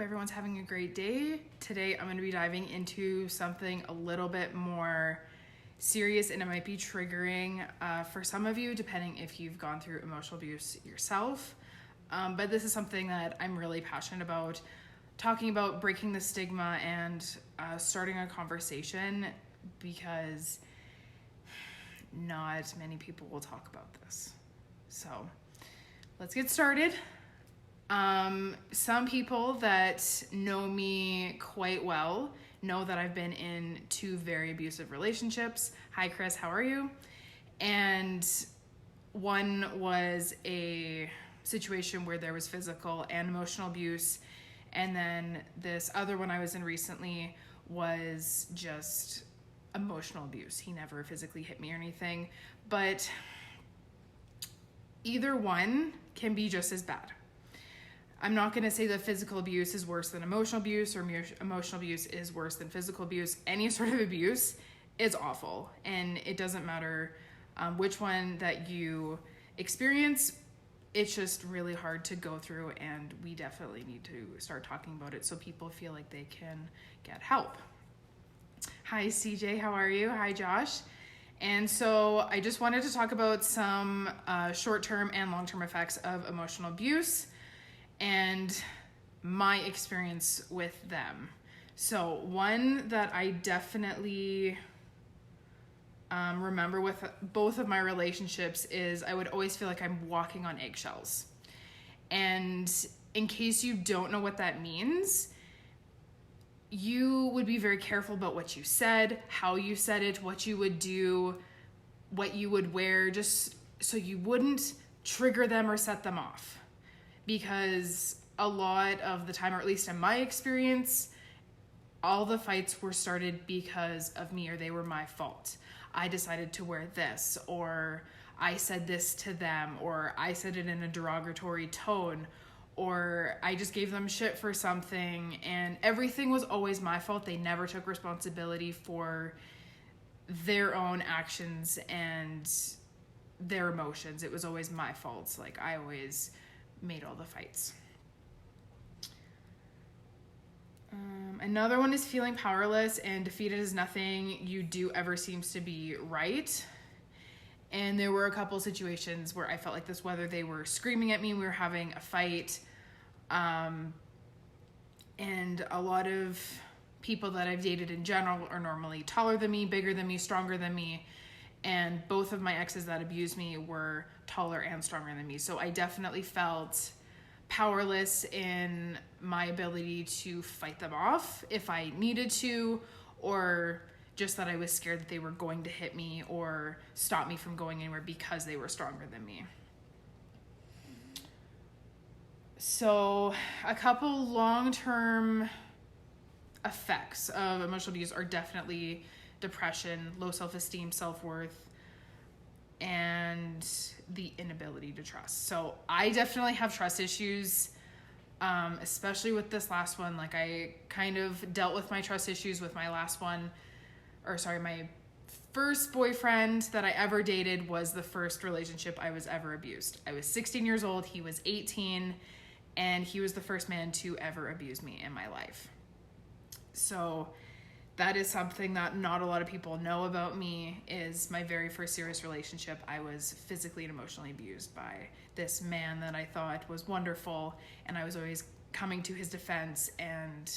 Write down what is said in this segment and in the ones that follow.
everyone's having a great day. Today I'm going to be diving into something a little bit more serious, and it might be triggering for some of you, depending if you've gone through emotional abuse yourself. But this is something that I'm really passionate about, talking about breaking the stigma and starting a conversation, because not many people will talk about this. So let's get started. Some people that know me quite well know that I've been in 2 very abusive relationships. Hi, Chris, how are you? And one was a situation where there was physical and emotional abuse. And then this other one I was in recently was just emotional abuse. He never physically hit me or anything, but either one can be just as bad. I'm not going to say that physical abuse is worse than emotional abuse, or emotional abuse is worse than physical abuse. Any sort of abuse is awful, and it doesn't matter which one that you experience. It's just really hard to go through, and we definitely need to start talking about it so people feel like they can get help. Hi, CJ, how are you? Hi, Josh. And so I just wanted to talk about some short-term and long-term effects of emotional abuse and my experience with them. So one that I definitely remember with both of my relationships is I would always feel like I'm walking on eggshells. And in case you don't know what that means, you would be very careful about what you said, how you said it, what you would do, what you would wear, just so you wouldn't trigger them or set them off. Because a lot of the time, or at least in my experience, all the fights were started because of me, or they were my fault. I decided to wear this, or I said this to them, or I said it in a derogatory tone, or I just gave them shit for something, and everything was always my fault. They never took responsibility for their own actions and their emotions. It was always my fault. Like, I always made all the fights. Another one is feeling powerless and defeated as nothing you do ever seems to be right. And there were a couple situations where I felt like this, whether they were screaming at me, we were having a fight. And a lot of people that I've dated in general are normally taller than me, bigger than me, stronger than me. And both of my exes that abused me were taller and stronger than me. So I definitely felt powerless in my ability to fight them off if I needed to, or just that I was scared that they were going to hit me or stop me from going anywhere because they were stronger than me. So a couple long-term effects of emotional abuse are definitely depression, low self-esteem, self-worth, and the inability to trust. So I definitely have trust issues, especially with this last one. Like, I kind of dealt with my trust issues with my last one, my first boyfriend that I ever dated was the first relationship I was ever abused. I was 16 years old, he was 18, and he was the first man to ever abuse me in my life. So that is something that not a lot of people know about me. Is my very first serious relationship, I was physically and emotionally abused by this man that I thought was wonderful, and I was always coming to his defense and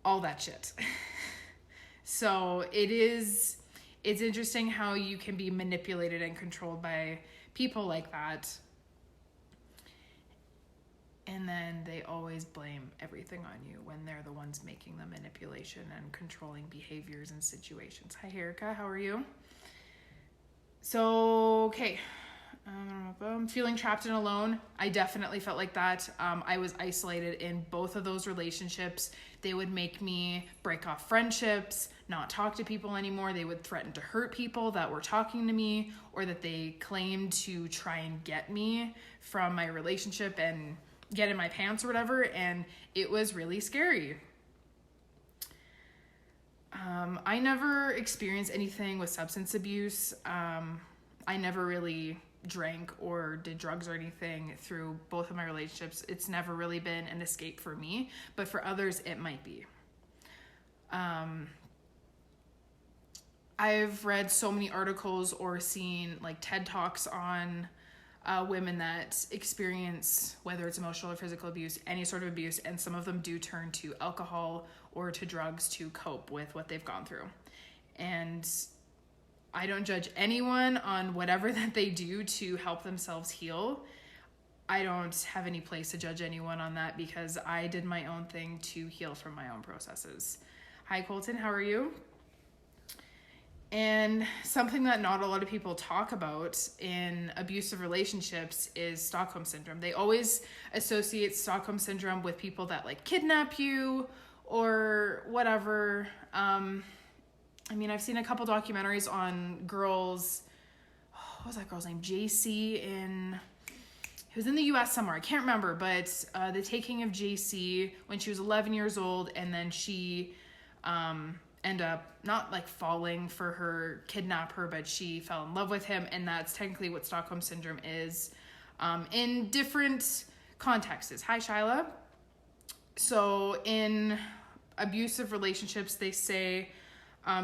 all that shit. So it's interesting how you can be manipulated and controlled by people like that. And then they always blame everything on you when they're the ones making the manipulation and controlling behaviors and situations. Hi, Erica. How are you? So, okay. Feeling trapped and alone. I definitely felt like that. I was isolated in both of those relationships. They would make me break off friendships, not talk to people anymore. They would threaten to hurt people that were talking to me, or that they claimed to try and get me from my relationship and get in my pants or whatever, and it was really scary. I never experienced anything with substance abuse. I never really drank or did drugs or anything through both of my relationships. It's never really been an escape for me, but for others it might be. I've read so many articles or seen like TED Talks on women that experience, whether it's emotional or physical abuse, any sort of abuse, and some of them do turn to alcohol or to drugs to cope with what they've gone through. And I don't judge anyone on whatever that they do to help themselves heal. I don't have any place to judge anyone on that because I did my own thing to heal from my own processes. Hi, Colton, how are you? And something that not a lot of people talk about in abusive relationships is Stockholm Syndrome. They always associate Stockholm Syndrome with people that like kidnap you or whatever. I mean, I've seen a couple documentaries on girls. What was that girl's name? JC it was in the US somewhere. I can't remember, but the taking of JC when she was 11 years old, and then she ended up not like falling for her kidnapper, but she fell in love with him, and that's technically what Stockholm Syndrome is in different contexts. Hi, Shyla. So in abusive relationships, they say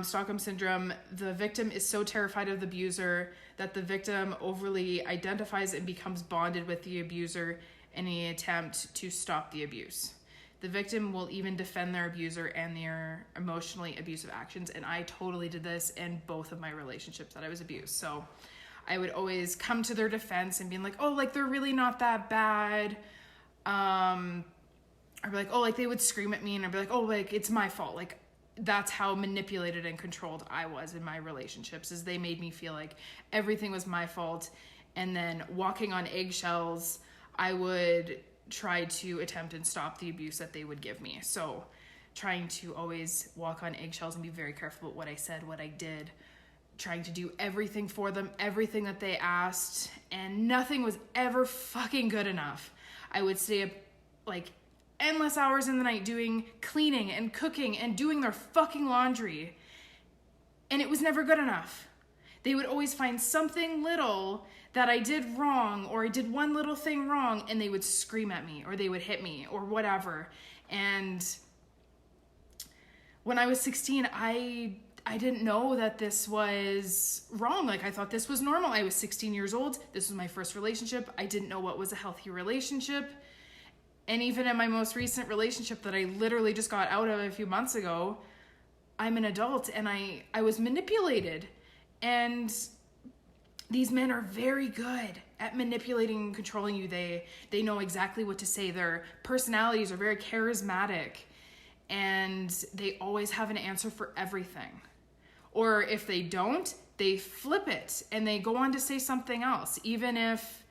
Stockholm Syndrome, the victim is so terrified of the abuser that the victim overly identifies and becomes bonded with the abuser in an attempt to stop the abuse. The victim will even defend their abuser and their emotionally abusive actions. And I totally did this in both of my relationships that I was abused. So I would always come to their defense and being like, oh, like they're really not that bad. I'd be like, oh, like they would scream at me and I'd be like, oh, like it's my fault. Like that's how manipulated and controlled I was in my relationships, is they made me feel like everything was my fault. And then walking on eggshells, I would try to attempt and stop the abuse that they would give me. So trying to always walk on eggshells and be very careful about what I said, what I did, trying to do everything for them, everything that they asked, and nothing was ever fucking good enough. I would stay up like endless hours in the night doing cleaning and cooking and doing their fucking laundry, and it was never good enough. They would always find something little that I did wrong, or I did one little thing wrong, and they would scream at me or they would hit me or whatever. And when I was 16, I didn't know that this was wrong. Like I thought this was normal. I was 16 years old. This was my first relationship. I didn't know what was a healthy relationship. And even in my most recent relationship that I literally just got out of a few months ago, I'm an adult and I was manipulated. And these men are very good at manipulating and controlling you. They know exactly what to say. Their personalities are very charismatic, and they always have an answer for everything. Or if they don't, they flip it and they go on to say something else. Even if,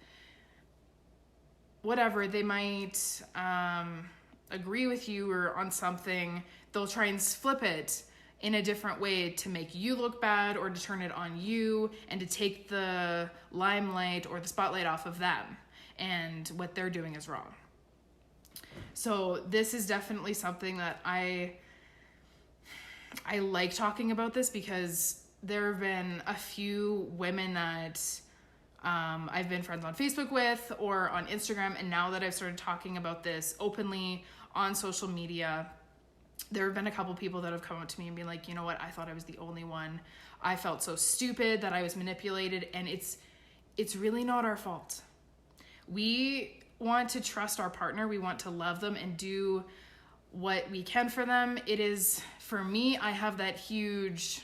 whatever, they might agree with you or on something, they'll try and flip it in a different way to make you look bad or to turn it on you and to take the limelight or the spotlight off of them, and what they're doing is wrong. So this is definitely something that I like talking about this, because there have been a few women that I've been friends on Facebook with or on Instagram, and now that I've started talking about this openly on social media, there have been a couple people that have come up to me and been like, you know what, I thought I was the only one. I felt so stupid that I was manipulated, and it's really not our fault. We want to trust our partner. We want to love them and do what we can for them. It is, for me, I have that huge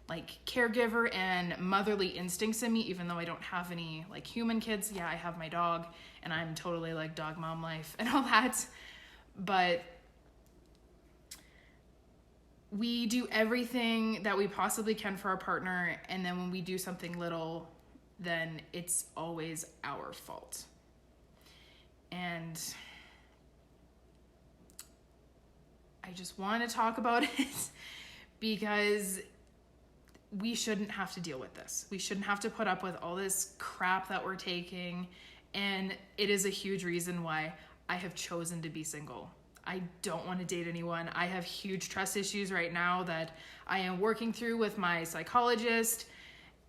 like caregiver and motherly instincts in me, even though I don't have any like human kids. Yeah, I have my dog and I'm totally like dog mom life and all that. But we do everything that we possibly can for our partner, and then when we do something little, then it's always our fault. And I just want to talk about it because we shouldn't have to deal with this. We shouldn't have to put up with all this crap that we're taking, and it is a huge reason why I have chosen to be single. I don't want to date anyone. I have huge trust issues right now that I am working through with my psychologist,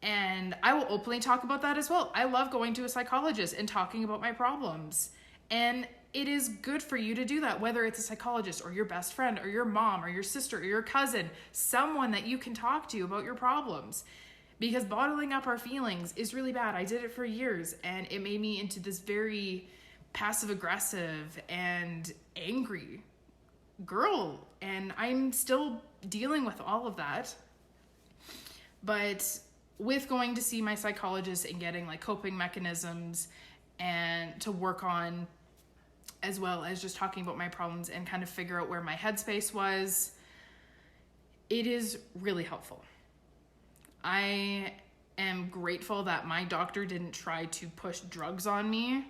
And I will openly talk about that as well. I love going to a psychologist and talking about my problems. And it is good for you to do that, whether it's a psychologist or your best friend or your mom or your sister or your cousin, someone that you can talk to about your problems. Because bottling up our feelings is really bad. I did it for years, and it made me into this very passive aggressive and angry girl. And I'm still dealing with all of that. But with going to see my psychologist and getting like coping mechanisms and to work on, as well as just talking about my problems and kind of figure out where my headspace was, it is really helpful. I am grateful that my doctor didn't try to push drugs on me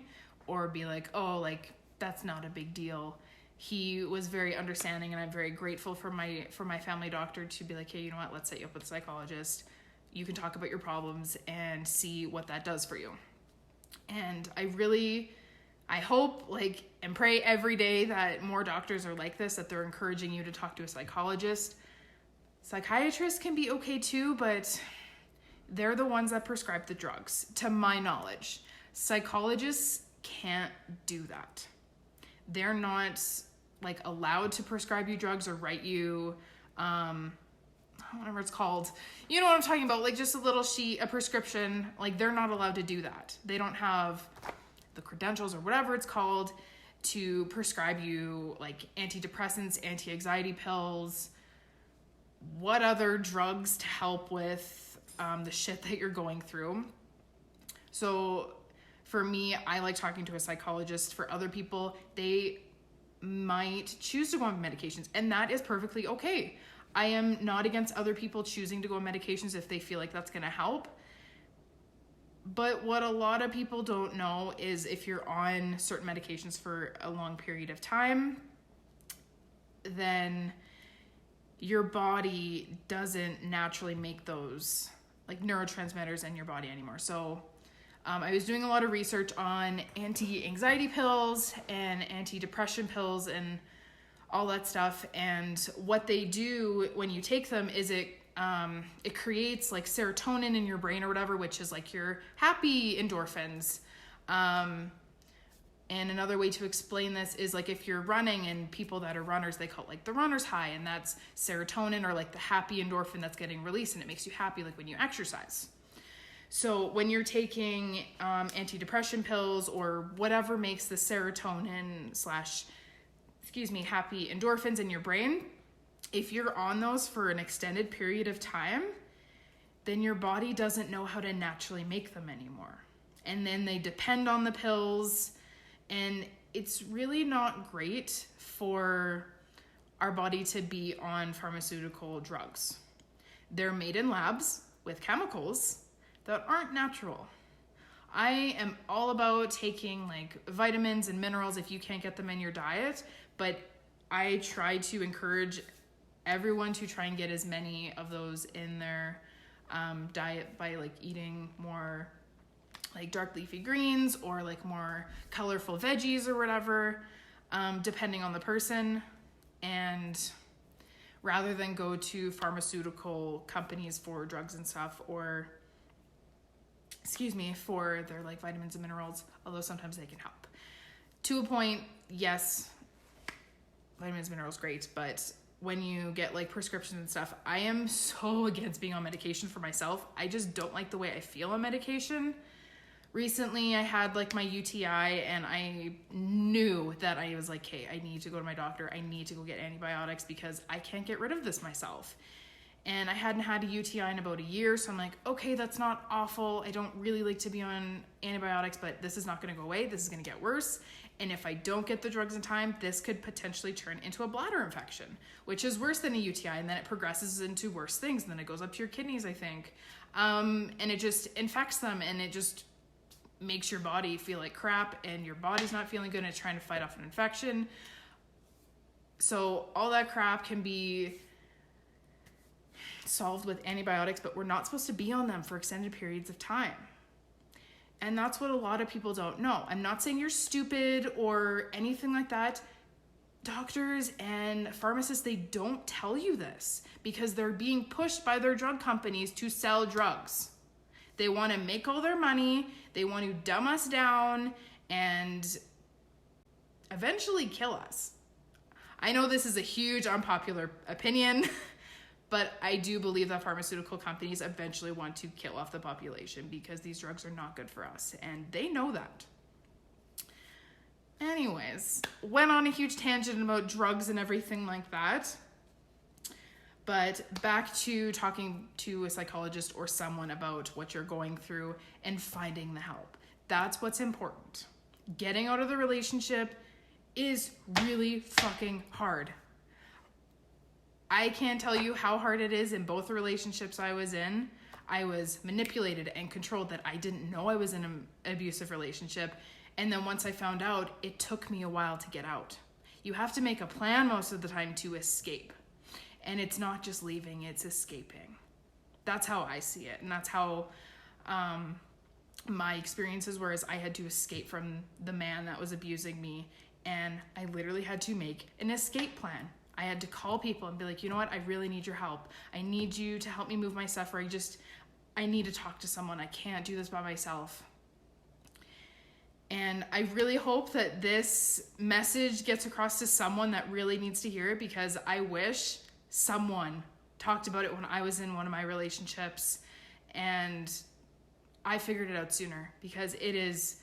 or be like, oh, like that's not a big deal. He was very understanding, and I'm very grateful for my family doctor to be like, hey, you know what, let's set you up with a psychologist. You can talk about your problems and see what that does for you. And I hope, like, and pray every day that more doctors are like this, that they're encouraging you to talk to a psychologist. Psychiatrists can be okay too, but they're the ones that prescribe the drugs, to my knowledge. Psychologists can't do that. They're not like allowed to prescribe you drugs or write you, whatever it's called. You know what I'm talking about? Like just a little sheet, a prescription. Like they're not allowed to do that. They don't have the credentials or whatever it's called to prescribe you like antidepressants, anti-anxiety pills, what other drugs to help with the shit that you're going through. So for me, I like talking to a psychologist. For other people, they might choose to go on medications, and that is perfectly okay. I am not against other people choosing to go on medications if they feel like that's going to help. But what a lot of people don't know is if you're on certain medications for a long period of time, then your body doesn't naturally make those like neurotransmitters in your body anymore. So I was doing a lot of research on anti-anxiety pills and anti-depression pills and all that stuff. And what they do when you take them is it creates like serotonin in your brain or whatever, which is like your happy endorphins. And another way to explain this is like if you're running, and people that are runners, they call it like the runner's high, and that's serotonin or like the happy endorphin that's getting released, and it makes you happy like when you exercise. So when you're taking antidepressant pills or whatever makes the serotonin happy endorphins in your brain, if you're on those for an extended period of time, then your body doesn't know how to naturally make them anymore. And then they depend on the pills, and it's really not great for our body to be on pharmaceutical drugs. They're made in labs with chemicals that aren't natural. I am all about taking like vitamins and minerals if you can't get them in your diet, but I try to encourage everyone to try and get as many of those in their diet by like eating more like dark leafy greens or like more colorful veggies or whatever, depending on the person, and rather than go to pharmaceutical companies for drugs and stuff, or for their like vitamins and minerals, although sometimes they can help. To a point, yes, vitamins and minerals, great, but when you get like prescriptions and stuff, I am so against being on medication for myself. I just don't like the way I feel on medication. Recently, I had like my UTI, and I knew that I was like, hey, I need to go to my doctor. I need to go get antibiotics because I can't get rid of this myself. And I hadn't had a UTI in about a year, so I'm like, okay, that's not awful. I don't really like to be on antibiotics, but this is not going to go away. This is going to get worse. And if I don't get the drugs in time, this could potentially turn into a bladder infection, which is worse than a UTI. And then it progresses into worse things. And then it goes up to your kidneys, I think. And it just infects them, and it just makes your body feel like crap, and your body's not feeling good, and it's trying to fight off an infection. So all that crap can be solved with antibiotics, but we're not supposed to be on them for extended periods of time. And that's what a lot of people don't know. I'm not saying you're stupid or anything like that. Doctors and pharmacists, they don't tell you this because they're being pushed by their drug companies to sell drugs. They want to make all their money, they want to dumb us down, and eventually kill us. I know this is a huge unpopular opinion, but I do believe that pharmaceutical companies eventually want to kill off the population because these drugs are not good for us, and they know that. Anyways, went on a huge tangent about drugs and everything like that. But back to talking to a psychologist or someone about what you're going through and finding the help. That's what's important. Getting out of the relationship is really fucking hard. I can't tell you how hard it is in both the relationships I was in. I was manipulated and controlled that I didn't know I was in an abusive relationship. And then once I found out, it took me a while to get out. You have to make a plan most of the time to escape. And it's not just leaving, it's escaping. That's how I see it. And that's how my experiences were, is I had to escape from the man that was abusing me. And I literally had to make an escape plan. I had to call people and be like, you know what? I really need your help. I need you to help me move my stuff, or I need to talk to someone. I can't do this by myself. And I really hope that this message gets across to someone that really needs to hear it, because I wish someone talked about it when I was in one of my relationships and I figured it out sooner, because it is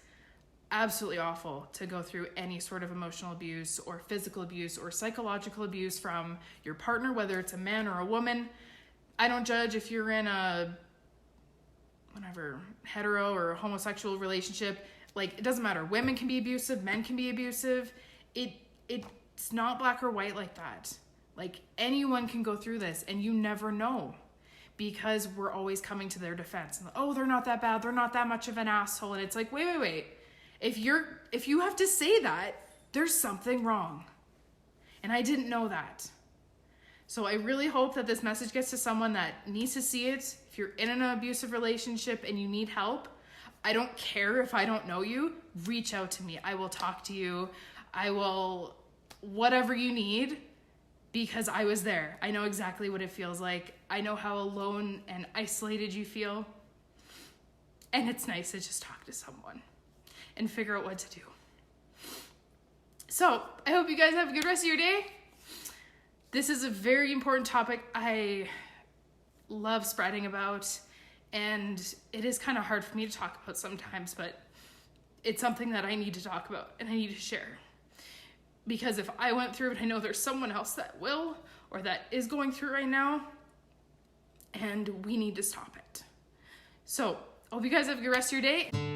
absolutely awful to go through any sort of emotional abuse or physical abuse or psychological abuse from your partner, whether it's a man or a woman. I don't judge if you're in a hetero or homosexual relationship. Like, it doesn't matter. Women can be abusive, men can be abusive. It's not black or white like that. Like, anyone can go through this, and you never know, because we're always coming to their defense. And, oh, they're not that bad. They're not that much of an asshole. And it's like, wait. If you have to say that, there's something wrong. And I didn't know that. So I really hope that this message gets to someone that needs to see it. If you're in an abusive relationship and you need help, I don't care if I don't know you, reach out to me. I will talk to you. I will, whatever you need, because I was there. I know exactly what it feels like. I know how alone and isolated you feel. And it's nice to just talk to someone and figure out what to do. So I hope you guys have a good rest of your day. This is a very important topic I love spreading about, and it is kind of hard for me to talk about sometimes, but it's something that I need to talk about and I need to share. Because if I went through it, I know there's someone else that will, or that is going through right now, and we need to stop it. So I hope you guys have a good rest of your day.